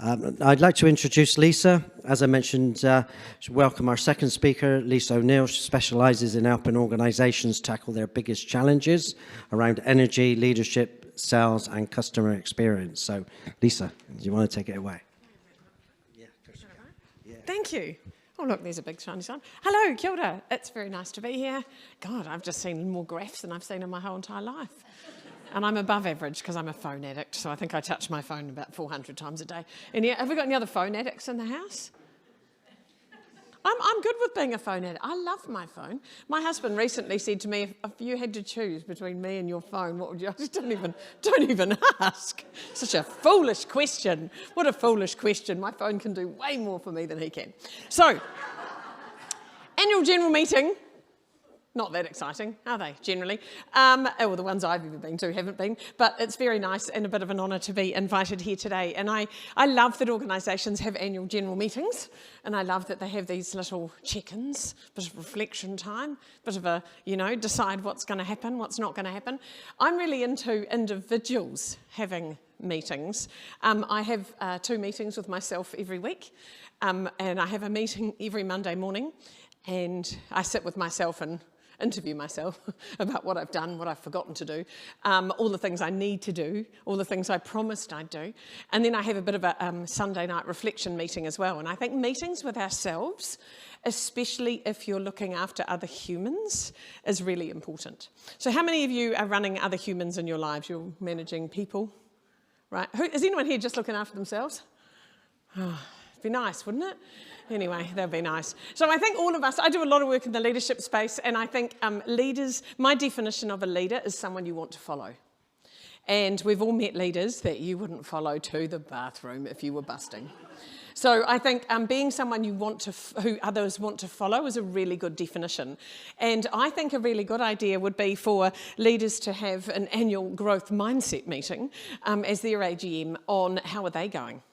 I'd like to introduce Lisa. As I mentioned, welcome our second speaker, Lisa O'Neill. She specialises in helping organisations tackle their biggest challenges around energy, leadership, sales and customer experience. So, Lisa, do you want to take it away? Thank you. Oh, look, there's a big shiny sign. Hello, kia ora. It's very nice to be here. God, I've just seen more graphs than I've seen in my whole entire life. And I'm above average because I'm a phone addict, so I think I touch my phone about 400 times a day. And yeah, have we got any other phone addicts in the house? I'm good with being a phone addict. I love my phone. My husband recently said to me, if you had to choose between me and your phone, what would you? I just don't even ask. Such a foolish question. What a foolish question. My phone can do way more for me than he can. So, annual general meeting. Not that exciting, are they, generally? Well, the ones I've ever been to haven't been, but it's very nice and a bit of an honour to be invited here today. And I love that organisations have annual general meetings, and I love that they have these little check-ins, bit of reflection time, bit of a, decide what's going to happen, what's not going to happen. I'm really into individuals having meetings. I have 2 meetings with myself every week, and I have a meeting every Monday morning, and I sit with myself and interview myself about what I've done, what I've forgotten to do, all the things I need to do, all the things I promised I'd do. And then I have a bit of a Sunday night reflection meeting as well. And I think meetings with ourselves, especially if you're looking after other humans, is really important. So how many of you are running other humans in your lives? You're managing people, right? Is anyone here just looking after themselves? Oh, it'd be nice, wouldn't it? Anyway, that'd be nice. So I think all of us, I do a lot of work in the leadership space, and I think leaders, my definition of a leader is someone you want to follow. And we've all met leaders that you wouldn't follow to the bathroom if you were busting. So I think being someone who others want to follow is a really good definition. And I think a really good idea would be for leaders to have an annual growth mindset meeting as their AGM on how are they going.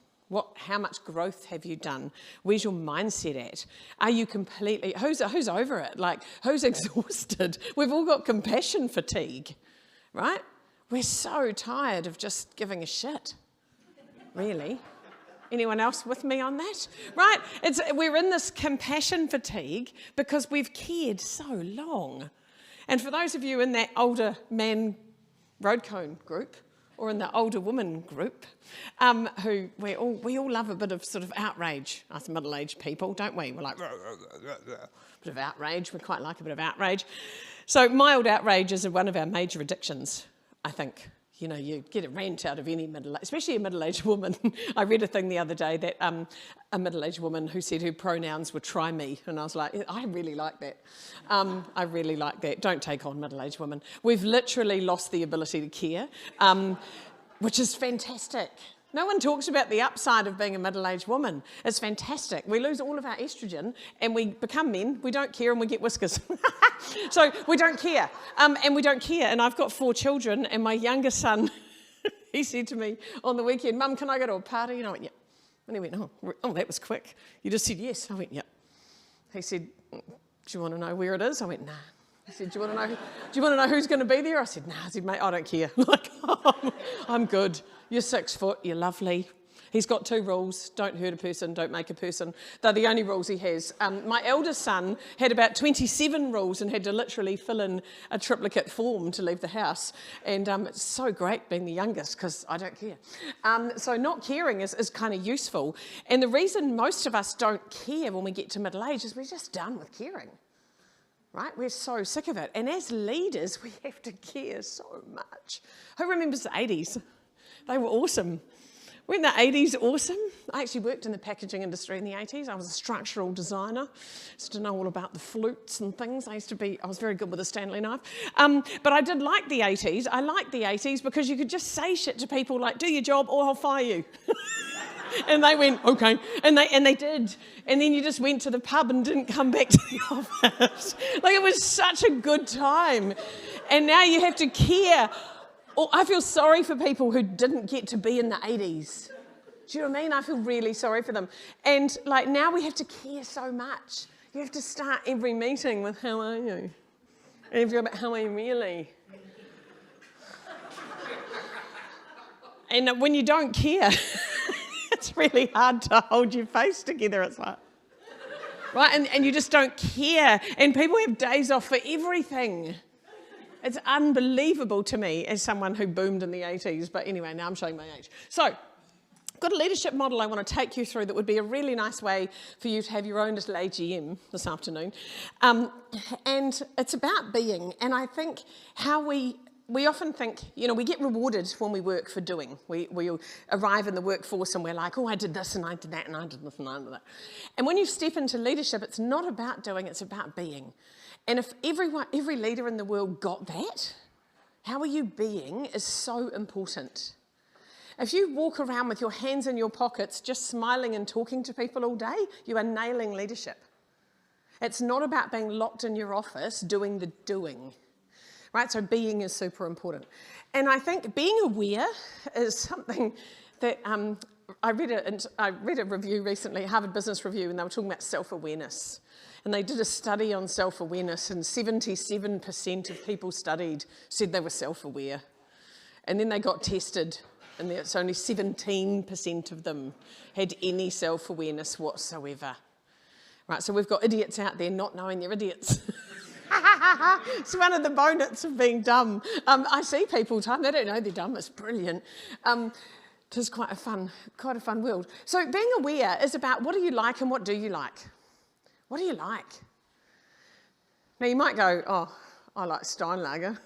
How much growth have you done? Where's your mindset at? Are you completely, who's over it? Like, who's exhausted? We've all got compassion fatigue, right? We're so tired of just giving a shit, really. Anyone else with me on that? Right? We're in this compassion fatigue because we've cared so long. And for those of you in that older man road cone group, or in the older woman group, who we all love a bit of sort of outrage, us middle-aged people, don't we? We're like, bit of outrage, we quite like a bit of outrage. So mild outrage is one of our major addictions, I think. You get a rant out of any especially a middle-aged woman. I read a thing the other day that a middle-aged woman who said her pronouns were try me, and I was like, I really like that. I really like that. Don't take on middle-aged women. We've literally lost the ability to care, which is fantastic. No one talks about the upside of being a middle-aged woman. It's fantastic. We lose all of our estrogen and we become men. We don't care and we get whiskers. So we don't care. And we don't care. And I've got 4 children, and my youngest son, he said to me on the weekend, Mum, can I go to a party? And I went, yeah. And he went, oh, that was quick. You just said yes. I went, yeah. He said, do you want to know where it is? I went, nah. He said, do you want to know who's going to be there? I said, nah. I said, mate, I don't care. Like, I'm good. You're 6 foot. You're lovely. He's got 2 rules. Don't hurt a person. Don't make a person. They're the only rules he has. My eldest son had about 27 rules and had to literally fill in a triplicate form to leave the house. And it's so great being the youngest because I don't care. So not caring is kind of useful. And the reason most of us don't care when we get to middle age is we're just done with caring. Right? We're so sick of it. And as leaders, we have to care so much. Who remembers the 80s? They were awesome. Weren't the 80s awesome? I actually worked in the packaging industry in the 80s. I was a structural designer. Used to know all about the flutes and things. I was very good with a Stanley knife. But I did like the 80s. I liked the 80s because you could just say shit to people like, do your job or I'll fire you. And they went, okay. And they did. And then you just went to the pub and didn't come back to the office. Like, it was such a good time. And now you have to care. Oh, I feel sorry for people who didn't get to be in the 80s. Do you know what I mean? I feel really sorry for them. And like, now we have to care so much. You have to start every meeting with, how are you? And you have to go about, how are you really? And when you don't care, it's really hard to hold your face together. It's like, right? And you just don't care. And people have days off for everything. It's unbelievable to me as someone who boomed in the 80s. But anyway, now I'm showing my age. So I've got a leadership model I want to take you through that would be a really nice way for you to have your own little AGM this afternoon. And it's about being. And I think how we often think, we get rewarded when we work for doing. We arrive in the workforce and we're like, oh, I did this and I did that and I did this and I did that. And when you step into leadership, it's not about doing, it's about being. And if every leader in the world got that, how are you being is so important. If you walk around with your hands in your pockets, just smiling and talking to people all day, you are nailing leadership. It's not about being locked in your office doing the doing. Right, so being is super important. And I think being aware is something that I read a review recently, Harvard Business Review, and they were talking about self-awareness. And they did a study on self-awareness, and 77% of people studied said they were self-aware. And then they got tested, and it's only 17% of them had any self-awareness whatsoever. Right, so we've got idiots out there not knowing they're idiots. It's one of the bonus of being dumb. I see people time, they don't know they're dumb, it's brilliant. It is quite a fun world. So being aware is about what do you like and what do you like? What do you like? Now you might go, oh, I like Steinlager.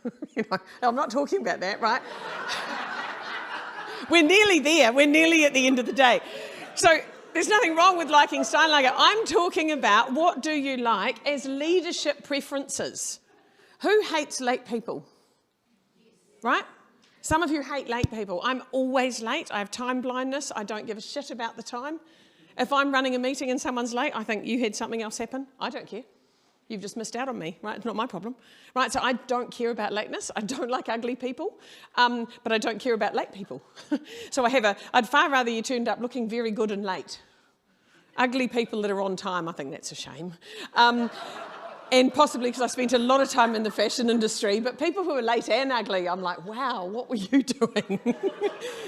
I'm not talking about that, right? We're nearly there, we're nearly at the end of the day. So there's nothing wrong with liking Steinlager. I'm talking about what do you like as leadership preferences. Who hates late people? Right? Some of you hate late people. I'm always late. I have time blindness. I don't give a shit about the time. If I'm running a meeting and someone's late, I think you had something else happen. I don't care. You've just missed out on me, right? It's not my problem, right? So I don't care about lateness. I don't like ugly people, but I don't care about late people. So I'd far rather you turned up looking very good and late. Ugly people that are on time, I think that's a shame. And possibly because I spent a lot of time in the fashion industry, but people who are late and ugly, I'm like, wow, what were you doing?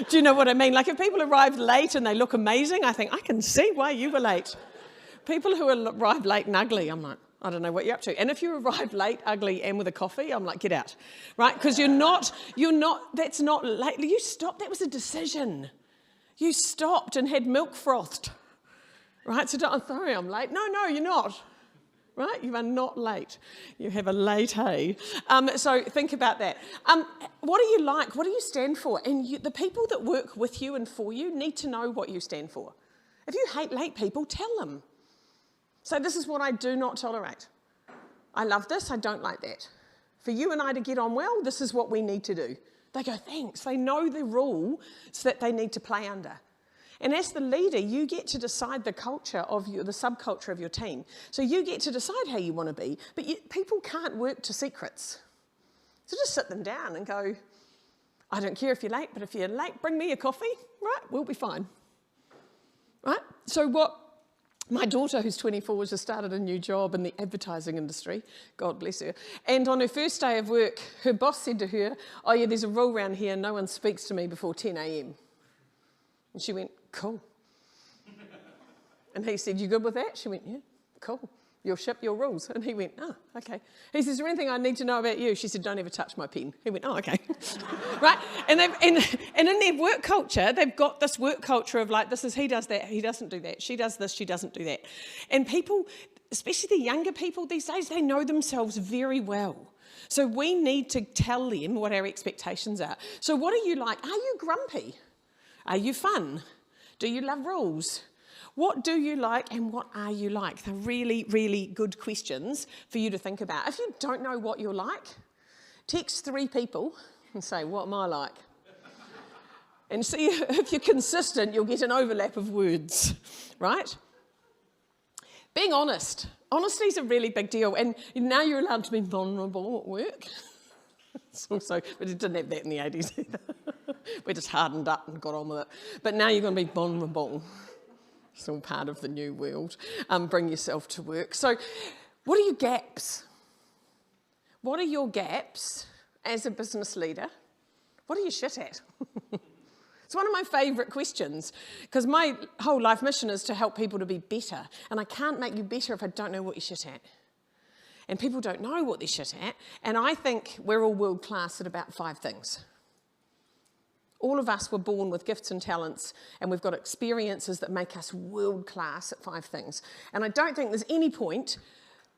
Do you know what I mean? Like if people arrive late and they look amazing, I think, I can see why you were late. People who arrive late and ugly, I'm like, I don't know what you're up to. And if you arrive late, ugly, and with a coffee, I'm like, get out, right? Because that's not late. You stopped, that was a decision. You stopped and had milk frothed, right? So I'm sorry, I'm late. No, you're not, right? You are not late. You have a late hay. So think about that. What do you like? What do you stand for? And the people that work with you and for you need to know what you stand for. If you hate late people, tell them. So this is what I do not tolerate. I love this, I don't like that. For you and I to get on well, this is what we need to do. They go, thanks. They know the rules that they need to play under. And as the leader, you get to decide the culture of the subculture of your team. So you get to decide how you want to be, but people can't work to secrets. So just sit them down and go, I don't care if you're late, but if you're late, bring me a coffee, right? We'll be fine. Right? So my daughter, who's 24, just started a new job in the advertising industry. God bless her. And on her first day of work, her boss said to her, oh yeah, there's a rule around here, no one speaks to me before 10 a.m. And she went, cool. And he said, you good with that? She went, yeah, cool. You'll ship your rules. And he went, oh, okay. He says, is there anything I need to know about you? She said, don't ever touch my pen. He went, oh, okay. Right? And in their work culture, they've got this work culture of like, he does that, he doesn't do that. She does this, she doesn't do that. And people, especially the younger people these days, they know themselves very well. So we need to tell them what our expectations are. So what are you like? Are you grumpy? Are you fun? Do you love rules? What do you like and what are you like? They're really, really good questions for you to think about. If you don't know what you're like, text 3 people and say, what am I like? And see if you're consistent, you'll get an overlap of words, right? Being honest. Honesty is a really big deal. And now you're allowed to be vulnerable at work. But it didn't have that in the 80s either. We just hardened up and got on with it. But now you're going to be vulnerable. It's all part of the new world. Bring yourself to work. So what are your gaps? What are your gaps as a business leader? What are you shit at? It's one of my favourite questions, because my whole life mission is to help people to be better. And I can't make you better if I don't know what you're shit at. And people don't know what they're shit at. And I think we're all world class at about 5 things. All of us were born with gifts and talents, and we've got experiences that make us world class at 5 things. And I don't think there's any point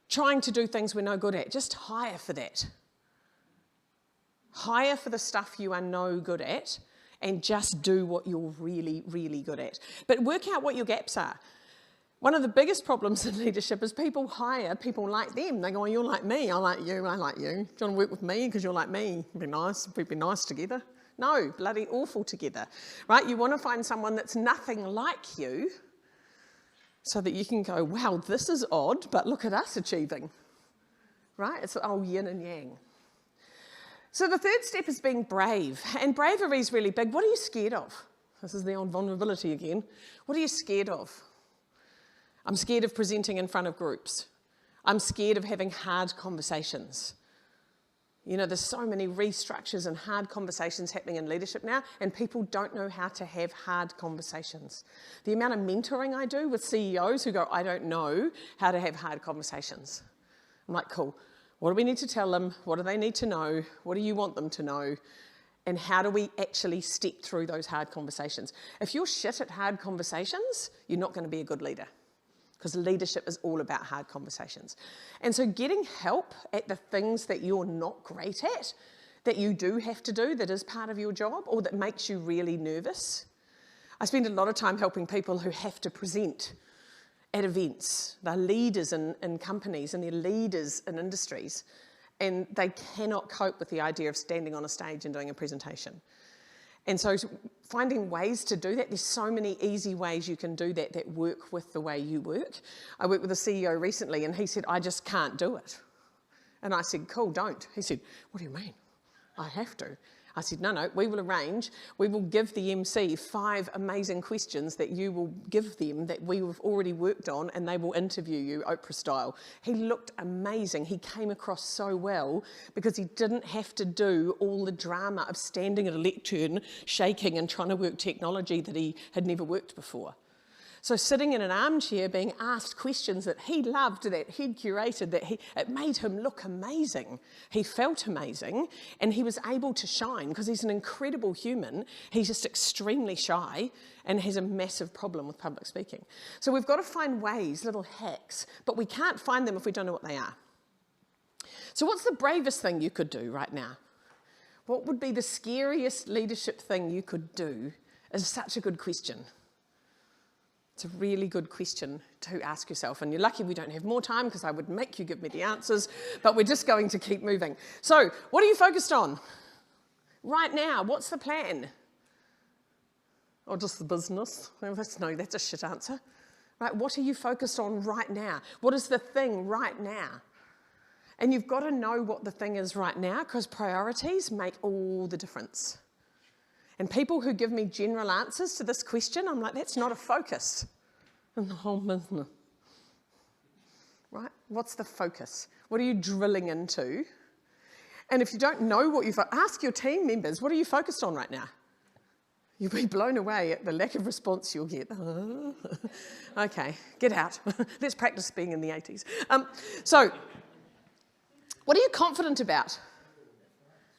trying to do things we're no good at. Just hire for that. Hire for the stuff you are no good at, and just do what you're really, really good at. But work out what your gaps are. One of the biggest problems in leadership is people hire people like them. They go, oh, you're like me, I like you, I like you. Do you want to work with me because you're like me? It'd be nice, we'd be nice together. No, bloody awful together, right? You want to find someone that's nothing like you so that you can go, wow, this is odd, but look at us achieving, right? It's yin and yang. So the third step is being brave, and bravery is really big. What are you scared of? This is the old vulnerability again. What are you scared of? I'm scared of presenting in front of groups. I'm scared of having hard conversations. You know, there's so many restructures and hard conversations happening in leadership now, and people don't know how to have hard conversations. The amount of mentoring I do with CEOs who go, I don't know how to have hard conversations. I'm like, cool. What do we need to tell them? What do they need to know? What do you want them to know? And how do we actually step through those hard conversations? If you're shit at hard conversations, you're not going to be a good leader. Because leadership is all about hard conversations. And so getting help at the things that you're not great at, that you do have to do, that is part of your job, or that makes you really nervous. I spend a lot of time helping people who have to present at events. They're leaders in companies, and they're leaders in industries, and they cannot cope with the idea of standing on a stage and doing a presentation. And so finding ways to do that, there's so many easy ways you can do that that work with the way you work. I worked with a CEO recently, and he said, I just can't do it. And I said, cool, don't. He said, what do you mean? I have to. I said, no, we will arrange. We will give the MC 5 amazing questions that you will give them that we have already worked on, and they will interview you Oprah style. He looked amazing. He came across so well because he didn't have to do all the drama of standing at a lectern, shaking and trying to work technology that he had never worked before. So sitting in an armchair being asked questions that he loved, that he'd curated, it made him look amazing. He felt amazing, and he was able to shine because he's an incredible human. He's just extremely shy and has a massive problem with public speaking. So we've got to find ways, little hacks, but we can't find them if we don't know what they are. So what's the bravest thing you could do right now? What would be the scariest leadership thing you could do? Is such a good question. It's a really good question to ask yourself, and you're lucky we don't have more time because I would make you give me the answers, but we're just going to keep moving. So, what are you focused on? Right now, what's the plan? Or just the business? No, that's a shit answer. Right, what are you focused on right now? What is the thing right now? And you've got to know what the thing is right now, because priorities make all the difference. And people who give me general answers to this question, I'm like, that's not a focus in the whole business. Right? What's the focus? What are you drilling into? And if you don't know what ask your team members, what are you focused on right now? You'll be blown away at the lack of response you'll get. Okay, get out. Let's practice being in the 80s. So, what are you confident about?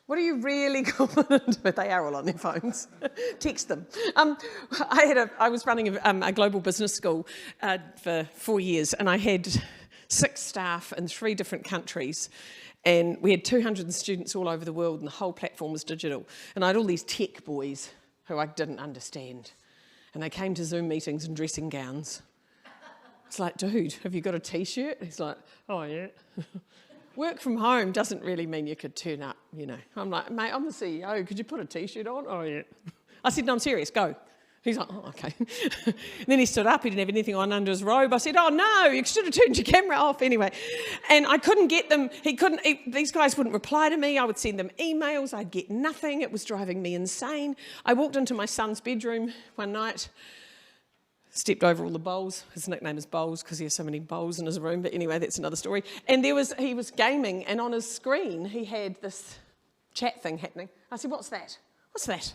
What are you really confident about? They are all on their phones. Text them. I was running a global business school for 4 years, and I had 6 staff in 3 different countries, and we had 200 students all over the world, and the whole platform was digital. And I had all these tech boys who I didn't understand, and they came to Zoom meetings in dressing gowns. It's like, dude, have you got a T-shirt? He's like, oh, yeah. Work from home doesn't really mean you could turn up, you know. I'm like, mate, I'm the CEO. Could you put a T-shirt on? Oh, yeah. I said, no, I'm serious. Go. He's like, oh, okay. Then he stood up. He didn't have anything on under his robe. I said, oh, no, you should have turned your camera off anyway. And I couldn't get them. These guys wouldn't reply to me. I would send them emails. I'd get nothing. It was driving me insane. I walked into my son's bedroom one night, stepped over all the bowls. His nickname is Bowls because he has so many bowls in his room. But anyway, that's another story. And he was gaming, and on his screen, he had this chat thing happening. I said, what's that? What's that?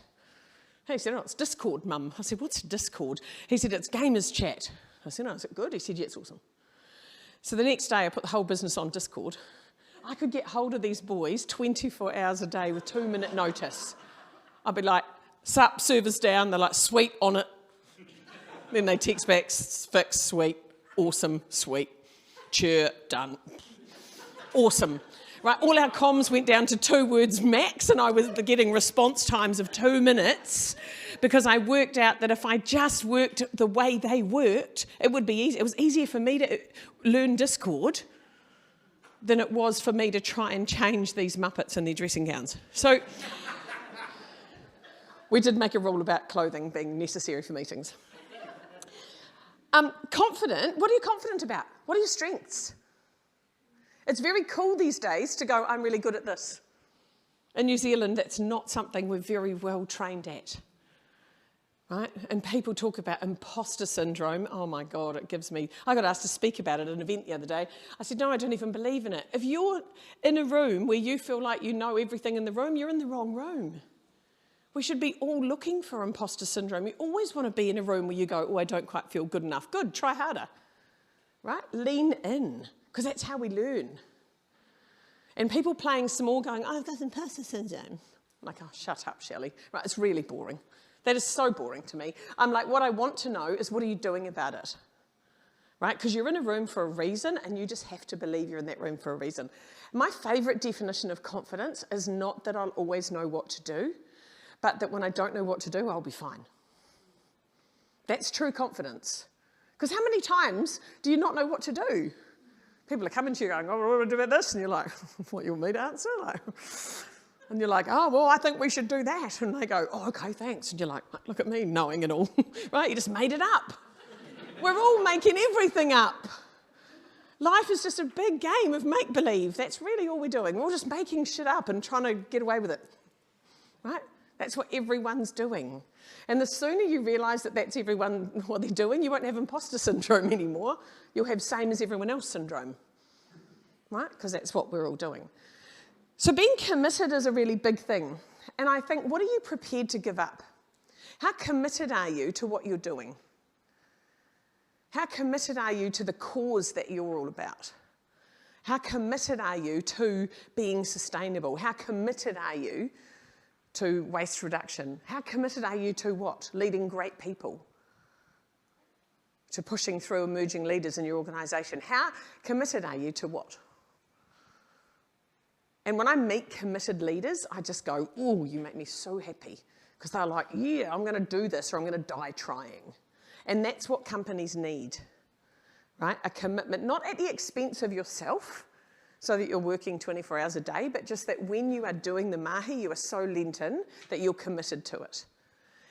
He said, oh, it's Discord, Mum. I said, what's Discord? He said, it's gamers chat. I said, oh, is it good? He said, yeah, it's awesome. So the next day I put the whole business on Discord. I could get hold of these boys 24 hours a day with 2-minute notice. I'd be like, sup, server's down. They're like, sweet, on it. Then they text back, fix, sweet, awesome, sweet, cheer, done. Awesome. Right, all our comms went down to 2 words max, and I was getting response times of 2 minutes because I worked out that if I just worked the way they worked, it would be easy. It was easier for me to learn Discord than it was for me to try and change these Muppets in their dressing gowns. So we did make a rule about clothing being necessary for meetings. Confident, what are you confident about? What are your strengths? It's very cool these days to go, I'm really good at this. In New Zealand, that's not something we're very well trained at, right? And people talk about imposter syndrome. Oh my God, it gives me, I got asked to speak about it at an event the other day. I said, no, I don't even believe in it. If you're in a room where you feel like you know everything in the room, you're in the wrong room. We should be all looking for imposter syndrome. You always want to be in a room where you go, oh, I don't quite feel good enough. Good, try harder, right? Lean in, because that's how we learn. And people playing small going, oh, that's imposter syndrome. I'm like, oh, shut up, Shelley. Right, it's really boring. That is so boring to me. I'm like, what I want to know is what are you doing about it? Right, because you're in a room for a reason and you just have to believe you're in that room for a reason. My favourite definition of confidence is not that I'll always know what to do, but that when I don't know what to do, I'll be fine. That's true confidence. Because how many times do you not know what to do? People are coming to you going, oh, what do I do about this? And you're like, what, you want me to answer? Like, and you're like, oh, well, I think we should do that. And they go, oh, okay, thanks. And you're like, look at me knowing it all. Right, you just made it up. We're all making everything up. Life is just a big game of make-believe. That's really all we're doing. We're all just making shit up and trying to get away with it. Right? That's what everyone's doing. And the sooner you realise that that's everyone what they're doing, you won't have imposter syndrome anymore. You'll have same as everyone else syndrome, right? Because that's what we're all doing. So being committed is a really big thing. And I think, what are you prepared to give up? How committed are you to what you're doing? How committed are you to the cause that you're all about? How committed are you to being sustainable? How committed are you to waste reduction? How committed are you to what? Leading great people? To pushing through emerging leaders in your organisation? How committed are you to what? And when I meet committed leaders, I just go, oh, you make me so happy. Because they're like, yeah, I'm going to do this or I'm going to die trying. And that's what companies need, right? A commitment, not at the expense of yourself, so that you're working 24 hours a day, but just that when you are doing the mahi, you are so lent in that you're committed to it.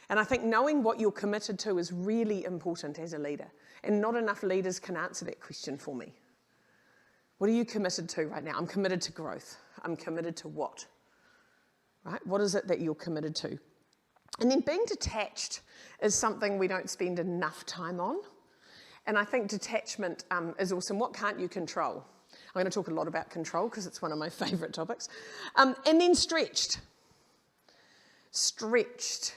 And I think knowing what you're committed to is really important as a leader. And not enough leaders can answer that question for me. What are you committed to right now? I'm committed to growth. I'm committed to what? Right? What is it that you're committed to? And then being detached is something we don't spend enough time on. And I think detachment is awesome. What can't you control? I'm going to talk a lot about control because it's one of my favourite topics. And then stretched. Stretched.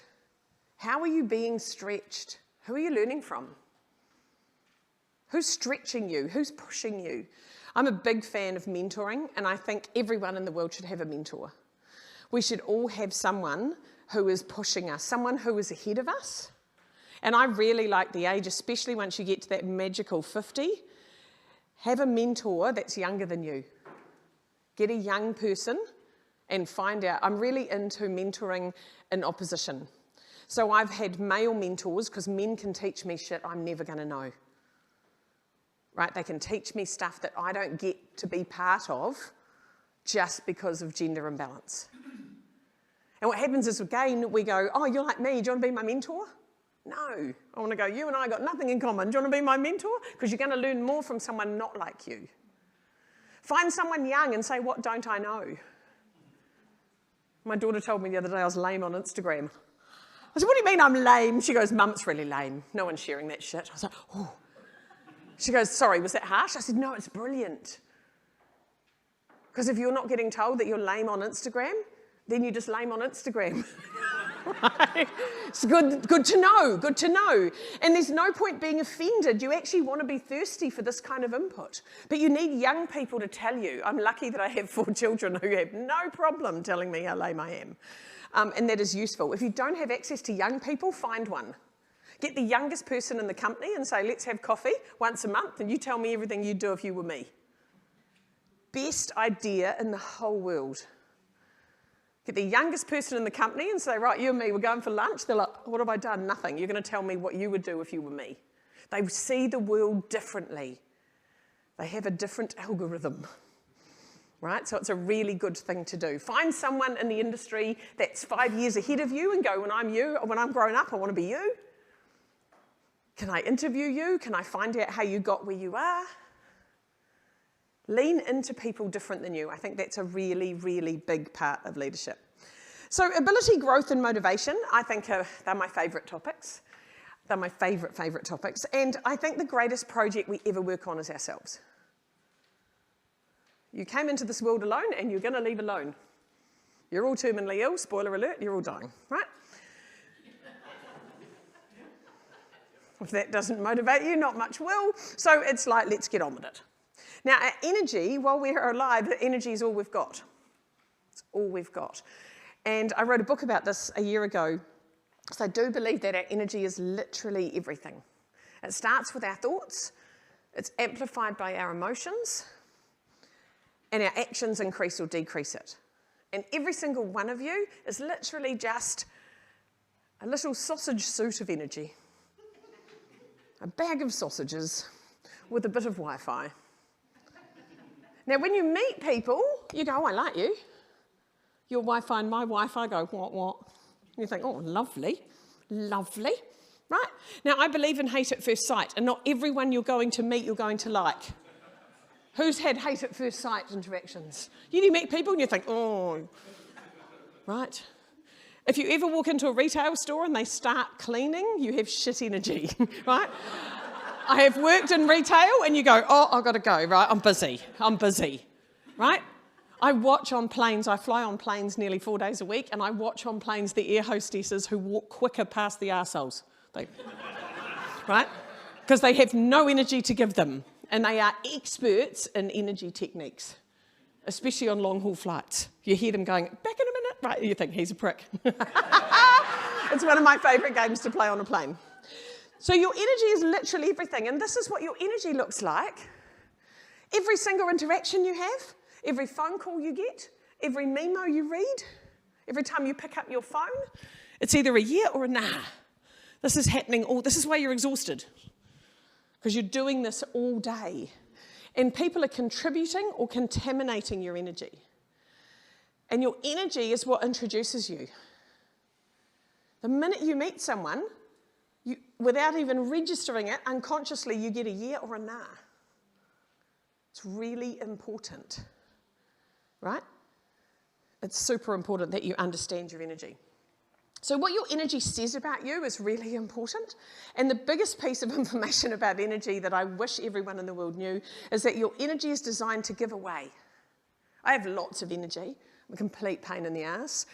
How are you being stretched? Who are you learning from? Who's stretching you? Who's pushing you? I'm a big fan of mentoring, and I think everyone in the world should have a mentor. We should all have someone who is pushing us, someone who is ahead of us. And I really like the age, especially once you get to that magical 50. Have a mentor that's younger than you. Get a young person and find out. I'm really into mentoring in opposition. So I've had male mentors because men can teach me shit I'm never going to know. Right? They can teach me stuff that I don't get to be part of just because of gender imbalance. And what happens is, again, we go, oh, you're like me, do you want to be my mentor? No. I want to go, you and I got nothing in common. Do you want to be my mentor? Because you're going to learn more from someone not like you. Find someone young and say, what don't I know? My daughter told me the other day I was lame on Instagram. I said, what do you mean I'm lame? She goes, Mum, it's really lame. No one's sharing that shit. I was like, oh. She goes, sorry, was that harsh? I said, no, it's brilliant. Because if you're not getting told that you're lame on Instagram, then you're just lame on Instagram. Right? It's good to know, good to know. And there's no point being offended. You actually want to be thirsty for this kind of input. But you need young people to tell you. I'm lucky that I have 4 children who have no problem telling me how lame I am. And that is useful. If you don't have access to young people, find one. Get the youngest person in the company and say, let's have coffee once a month and you tell me everything you'd do if you were me. Best idea in the whole world. Get the youngest person in the company and say, right, you and me, we're going for lunch. They're like, what have I done? Nothing. You're going to tell me what you would do if you were me. They see the world differently. They have a different algorithm, right? So it's a really good thing to do. Find someone in the industry that's 5 years ahead of you and go, when I'm grown up, I want to be you. Can I interview you? Can I find out how you got where you are? Lean into people different than you. I think that's a really, really big part of leadership. So ability, growth and motivation, I think they're my favourite topics. They're my favourite topics. And I think the greatest project we ever work on is ourselves. You came into this world alone and you're going to leave alone. You're all terminally ill, spoiler alert, you're all dying, right? If that doesn't motivate you, not much will. So it's like, let's get on with it. Now, our energy, while we're alive, the energy is all we've got. It's all we've got. And I wrote a book about this a year ago. So I do believe that our energy is literally everything. It starts with our thoughts. It's amplified by our emotions. And our actions increase or decrease it. And every single one of you is literally just a little sausage suit of energy. A bag of sausages with a bit of Wi-Fi. Now, when you meet people, you go, oh, I like you. Your Wi-Fi and my Wi-Fi go, what? And you think, oh, lovely, lovely, right? Now, I believe in hate at first sight, and not everyone you're going to meet you're going to like. Who's had hate at first sight interactions? You meet people and you think, oh, right? If you ever walk into a retail store and they start cleaning, you have shit energy, right? I have worked in retail and you go, oh, I've got to go, right? I'm busy, right? I watch on planes, I fly on planes nearly 4 days a week, and I watch on planes the air hostesses who walk quicker past the arseholes, right? Because they have no energy to give them, and they are experts in energy techniques, especially on long-haul flights. You hear them going, back in a minute, right? You think, he's a prick. It's one of my favourite games to play on a plane. So your energy is literally everything, and this is what your energy looks like. Every single interaction you have, every phone call you get, every memo you read, every time you pick up your phone, it's either a yeah or a nah. This is happening this is why you're exhausted, because you're doing this all day. And people are contributing or contaminating your energy. And your energy is what introduces you. The minute you meet someone, without even registering it, unconsciously you get a yeah or a nah. It's really important, right? It's super important that you understand your energy. So what your energy says about you is really important. And the biggest piece of information about energy that I wish everyone in the world knew is that your energy is designed to give away. I have lots of energy. I'm a complete pain in the ass.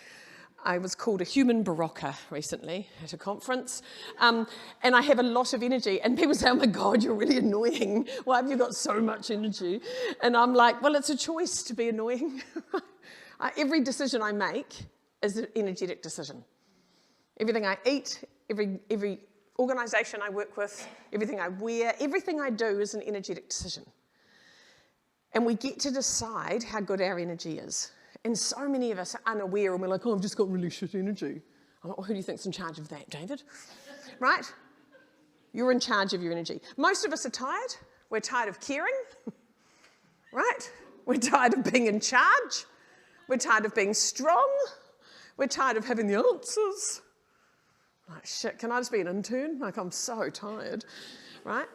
I was called a human barocca recently at a conference, and I have a lot of energy, and people say, oh my God, you're really annoying. Why have you got so much energy? And I'm like, well, it's a choice to be annoying. Every decision I make is an energetic decision. Everything I eat, every organisation I work with, everything I wear, everything I do is an energetic decision. And we get to decide how good our energy is. And so many of us are unaware, and we're like, oh, I've just got really shit energy. I'm like, well, who do you think's in charge of that, David? Right? You're in charge of your energy. Most of us are tired. We're tired of caring. Right? We're tired of being in charge. We're tired of being strong. We're tired of having the answers. Like, shit, can I just be an intern? Like, I'm so tired. Right?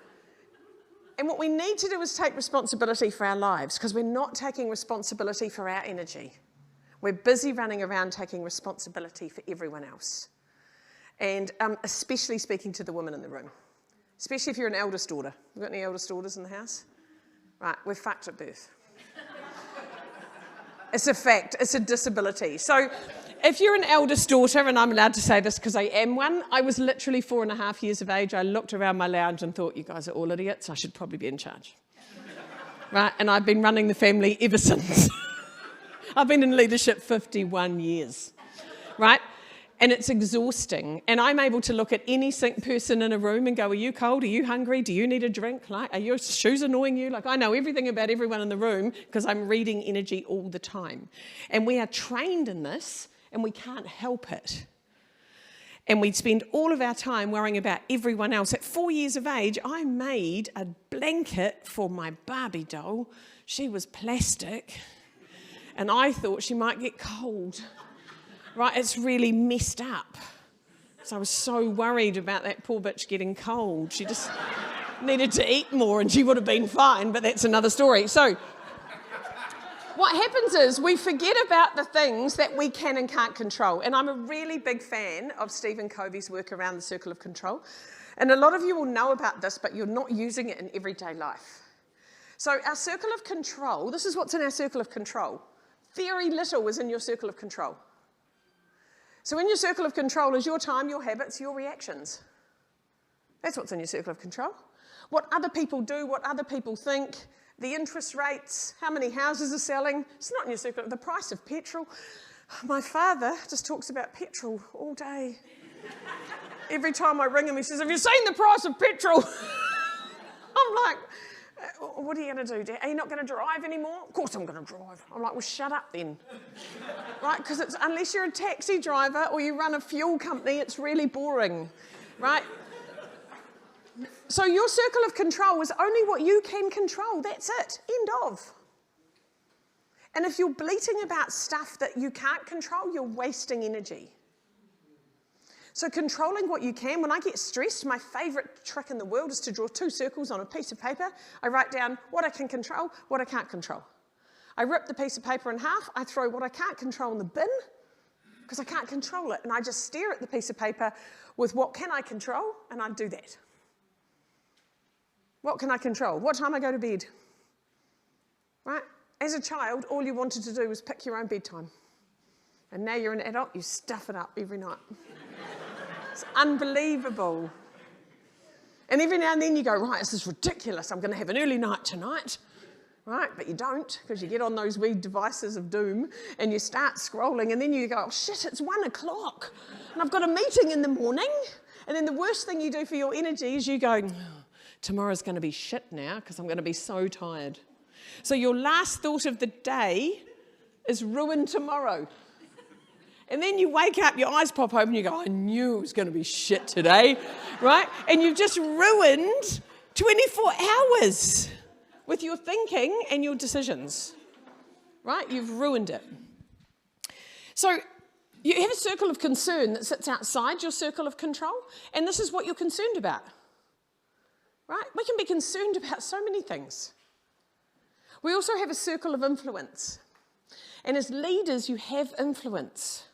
And what we need to do is take responsibility for our lives, because we're not taking responsibility for our energy. We're busy running around taking responsibility for everyone else. And especially speaking to the women in the room, especially if you're an eldest daughter. We've got any eldest daughters in the house? Right, we're fucked at birth. It's a fact, it's a disability. So if you're an eldest daughter, and I'm allowed to say this because I am one, I was literally 4.5 years of age. I looked around my lounge and thought, you guys are all idiots. I should probably be in charge. Right? And I've been running the family ever since. I've been in leadership 51 years. Right? And it's exhausting. And I'm able to look at any person in a room and go, are you cold? Are you hungry? Do you need a drink? Like, are your shoes annoying you? Like, I know everything about everyone in the room because I'm reading energy all the time. And we are trained in this and we can't help it. And we spend all of our time worrying about everyone else. At 4 years of age, I made a blanket for my Barbie doll. She was plastic. And I thought she might get cold. Right, it's really messed up. So I was so worried about that poor bitch getting cold. She just needed to eat more and she would have been fine, but that's another story. So what happens is we forget about the things that we can and can't control. And I'm a really big fan of Stephen Covey's work around the circle of control. And a lot of you will know about this, but you're not using it in everyday life. So our circle of control, this is what's in our circle of control. Very little is in your circle of control. So in your circle of control is your time, your habits, your reactions. That's what's in your circle of control. What other people do, what other people think, the interest rates, how many houses are selling. It's not in your circle. The price of petrol. My father just talks about petrol all day. Every time I ring him, he says, have you seen the price of petrol? I'm like, what are you going to do, Dad? Are you not going to drive anymore? Of course I'm going to drive. I'm like, well, shut up then. Right? Because unless you're a taxi driver or you run a fuel company, it's really boring. Right? So your circle of control is only what you can control. That's it. End of. And if you're bleating about stuff that you can't control, you're wasting energy. So controlling what you can, when I get stressed, my favourite trick in the world is to draw 2 circles on a piece of paper. I write down what I can control, what I can't control. I rip the piece of paper in half, I throw what I can't control in the bin, because I can't control it, and I just stare at the piece of paper with what can I control, and I do that. What can I control? What time I go to bed? Right? As a child, all you wanted to do was pick your own bedtime. And now you're an adult, you stuff it up every night. It's unbelievable. And every now and then you go, right, this is ridiculous. I'm going to have an early night tonight. Right? But you don't, because you get on those wee devices of doom and you start scrolling and then you go, oh shit, it's 1 o'clock and I've got a meeting in the morning. And then the worst thing you do for your energy is you go, oh, tomorrow's going to be shit now because I'm going to be so tired. So your last thought of the day is ruin tomorrow. And then you wake up, your eyes pop open, you go, I knew it was going to be shit today, right? And you've just ruined 24 hours with your thinking and your decisions, right? You've ruined it. So you have a circle of concern that sits outside your circle of control, and this is what you're concerned about, right? We can be concerned about so many things. We also have a circle of influence. And as leaders, you have influence.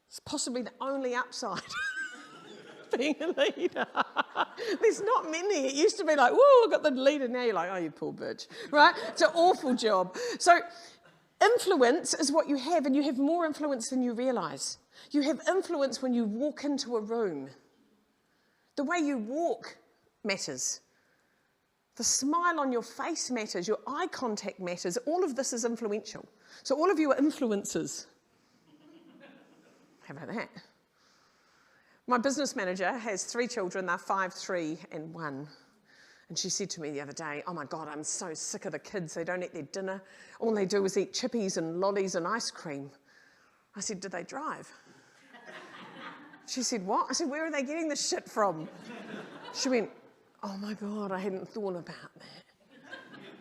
It's possibly the only upside being a leader. There's not many. It used to be like, whoa, I've got the leader. Now you're like, oh, you poor bitch, right? It's an awful job. So influence is what you have, and you have more influence than you realise. You have influence when you walk into a room. The way you walk matters. The smile on your face matters. Your eye contact matters. All of this is influential. So all of you are influencers. How about that? My business manager has 3 children. They're 5, 3, and 1. And she said to me the other day, oh my God, I'm so sick of the kids. They don't eat their dinner. All they do is eat chippies and lollies and ice cream. I said, do they drive? She said, what? I said, where are they getting this shit from? She went, oh my God, I hadn't thought about that.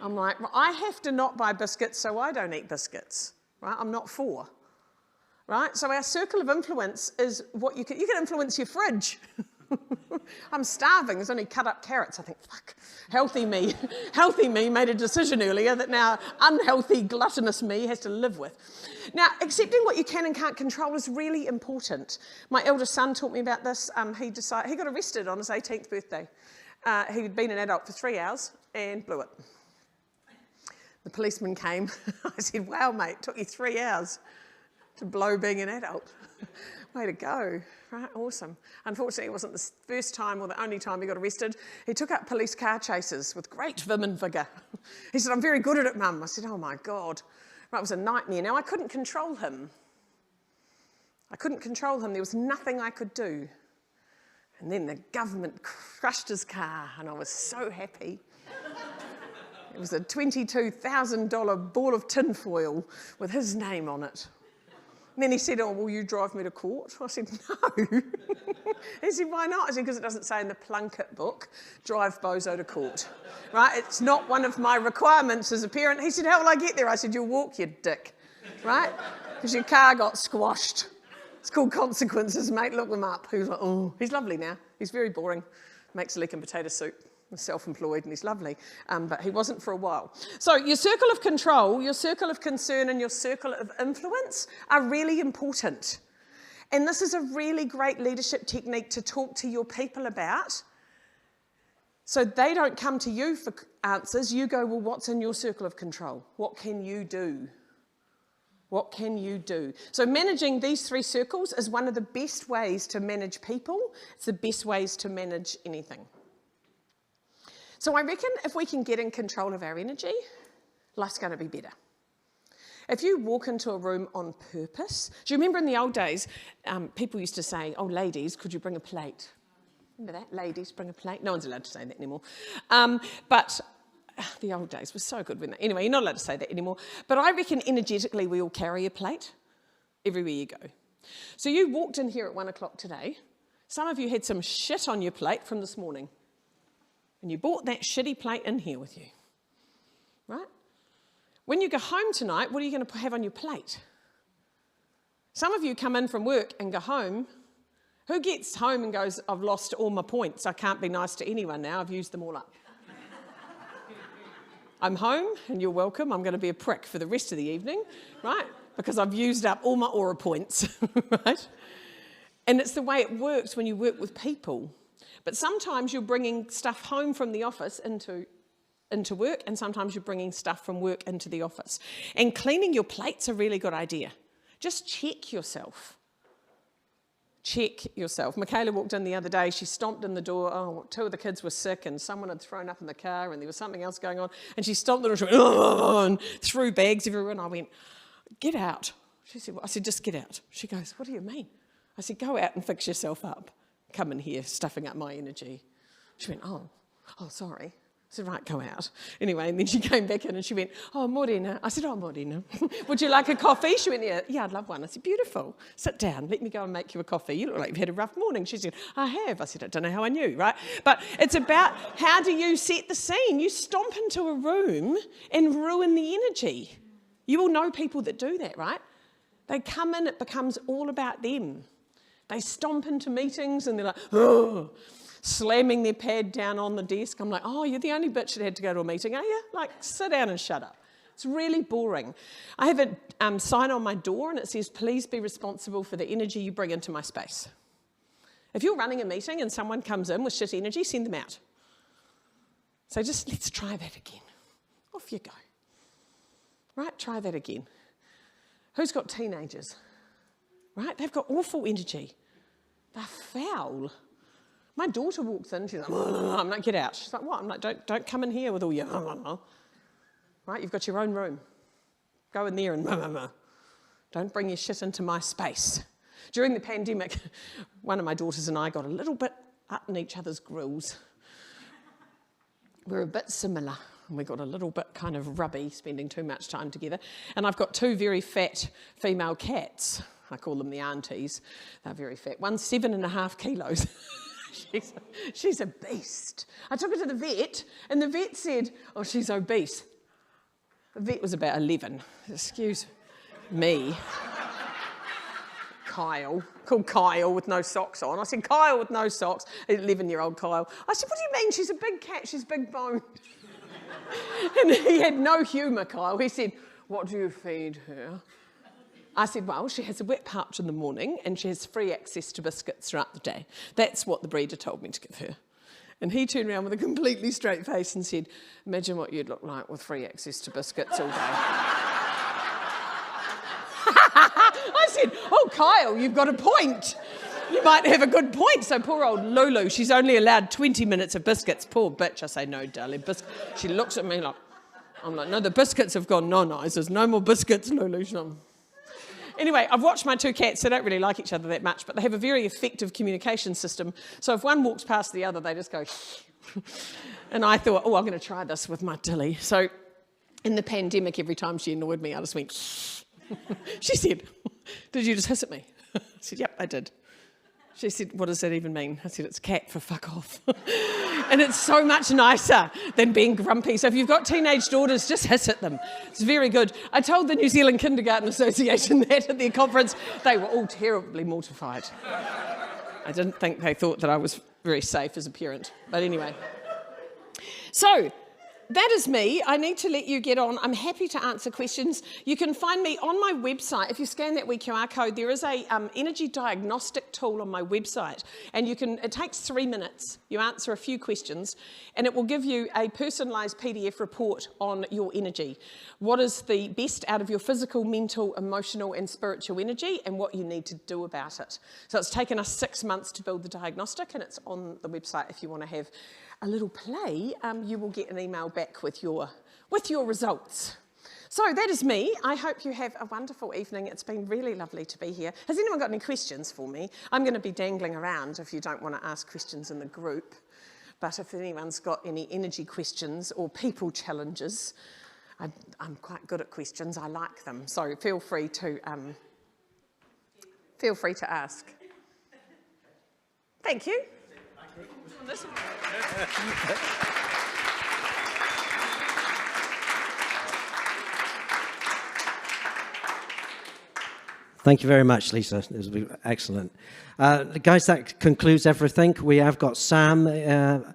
I'm like, well, I have to not buy biscuits, so I don't eat biscuits, right? I'm not 4, right? So our circle of influence is what you can influence your fridge. I'm starving, there's only cut up carrots. I think, fuck, healthy me made a decision earlier that now unhealthy, gluttonous me has to live with. Now, accepting what you can and can't control is really important. My eldest son taught me about this. He got arrested on his 18th birthday. He'd been an adult for 3 hours and blew it. The policeman came. I said, wow, mate, it took you 3 hours. to blow being an adult. Way to go. Right, awesome. Unfortunately, it wasn't the first time or the only time he got arrested. He took up police car chases with great vim and vigour. He said, I'm very good at it, Mum. I said, oh my God. Right, it was a nightmare. Now, I couldn't control him. There was nothing I could do. And then the government crushed his car, and I was so happy. It was a $22,000 ball of tinfoil with his name on it. And then he said, oh, will you drive me to court? I said, no. He said, why not? I said, because it doesn't say in the Plunkett book, drive Bozo to court. Right? It's not one of my requirements as a parent. He said, how will I get there? I said, you'll walk, you dick. Right? Because your car got squashed. It's called Consequences, mate. Look them up. He was like, oh, he's lovely now. He's very boring. Makes leek and potato soup. He's self-employed and he's lovely. But he wasn't for a while. So your circle of control, your circle of concern and your circle of influence are really important. And this is a really great leadership technique to talk to your people about. So they don't come to you for answers. You go, well, what's in your circle of control? What can you do? What can you do? So managing these three circles is one of the best ways to manage people. It's the best ways to manage anything. So I reckon if we can get in control of our energy, life's going to be better. If you walk into a room on purpose, do you remember in the old days, people used to say, oh, ladies, could you bring a plate? Remember that? Ladies, bring a plate. No one's allowed to say that anymore. But the old days were so good. Anyway, you're not allowed to say that anymore. But I reckon energetically we all carry a plate everywhere you go. So you walked in here at 1 o'clock today. Some of you had some shit on your plate from this morning. And you brought that shitty plate in here with you. Right? When you go home tonight, what are you going to have on your plate? Some of you come in from work and go home. Who gets home and goes, I've lost all my points. I can't be nice to anyone now. I've used them all up. I'm home and you're welcome. I'm going to be a prick for the rest of the evening, right? Because I've used up all my aura points, right? And it's the way it works when you work with people. But sometimes you're bringing stuff home from the office into work, and sometimes you're bringing stuff from work into the office. And cleaning your plate's a really good idea. Just check yourself. Check yourself. Michaela walked in the other day, she stomped in the door, oh, 2 of the kids were sick and someone had thrown up in the car and there was something else going on, and she stomped in the door, she went, oh, and threw bags everywhere, and I went, get out. She said, well, I said, just get out. She goes, what do you mean? I said, go out and fix yourself up. Come in here, stuffing up my energy. She went, oh, sorry. I said, right, go out. Anyway, and then she came back in and she went, oh, Morena. I said, oh, Morena, would you like a coffee? She went, yeah, I'd love one. I said, beautiful. Sit down. Let me go and make you a coffee. You look like you've had a rough morning. She said, I have. I said, I don't know how I knew, right? But it's about how do you set the scene? You stomp into a room and ruin the energy. You all know people that do that, right? They come in, it becomes all about them. They stomp into meetings and they're like, oh, slamming their pad down on the desk. I'm like, oh, you're the only bitch that had to go to a meeting, are you? Like, sit down and shut up. It's really boring. I have a sign on my door and it says, please be responsible for the energy you bring into my space. If you're running a meeting and someone comes in with shit energy, send them out. So just let's try that again. Off you go. Right, try that again. Who's got teenagers? Right, they've got awful energy. They're foul. My daughter walks in, she's like, I'm like, get out. She's like, what? I'm like, don't come in here with all your, right, you've got your own room. Go in there and don't bring your shit into my space. During the pandemic, one of my daughters and I got a little bit up in each other's grills. We're a bit similar. And we got a little bit kind of rubby, spending too much time together. And I've got 2 very fat female cats. I call them the aunties. They're very fat. One's 7.5 kilos. She's a beast. I took her to the vet, and the vet said, oh, she's obese. The vet was about 11. Excuse me. Kyle, called Kyle with no socks on. I said, Kyle with no socks, 11-year-old Kyle. I said, what do you mean? She's a big cat, she's big boned. And he had no humour, Kyle. He said, what do you feed her? I said, well, she has a wet pouch in the morning and she has free access to biscuits throughout the day. That's what the breeder told me to give her. And he turned around with a completely straight face and said, imagine what you'd look like with free access to biscuits all day. I oh, Kyle, you've got a point. You might have a good point. So poor old Lulu, she's only allowed 20 minutes of biscuits. Poor bitch. I say, no, darling, biscuits. She looks at me like, I'm like, no, the biscuits have gone no. There's no more biscuits, Lulu. Anyway, I've watched my two cats. They don't really like each other that much, but they have a very effective communication system. So if one walks past the other, they just go, and I thought, oh, I'm going to try this with my Tilly. So in the pandemic, every time she annoyed me, I just went, she said, did you just hiss at me? I said, yep, I did. She said, what does that even mean? I said, it's cat for fuck off. And it's so much nicer than being grumpy. So if you've got teenage daughters, just hiss at them. It's very good. I told the New Zealand Kindergarten Association that at their conference. They were all terribly mortified. I didn't think they thought that I was very safe as a parent. But anyway. So that is me. I need to let you get on. I'm happy to answer questions. You can find me on my website. If you scan that wee QR code, there is a energy diagnostic tool on my website. And it takes 3 minutes. You answer a few questions and it will give you a personalised PDF report on your energy. What is the best out of your physical, mental, emotional and spiritual energy and what you need to do about it. So it's taken us 6 months to build the diagnostic and it's on the website if you want to have a little play. You will get an email back with your results. So that is me. I hope you have a wonderful evening. It's been really lovely to be here. Has anyone got any questions for me? I'm going to be dangling around if you don't want to ask questions in the group. But if anyone's got any energy questions or people challenges, I'm quite good at questions. I like them. So feel free to ask. Thank you. Thank you very much, Lisa. It was excellent. Guys, that concludes everything. We have got Sam here.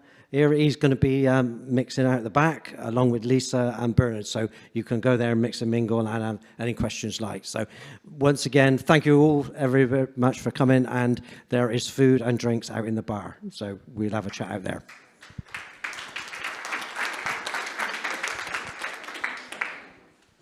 He's going to be mixing out the back along with Lisa and Bernard. So you can go there and mix and mingle and have any questions like. So once again, thank you all very much for coming. And there is food and drinks out in the bar. So we'll have a chat out there.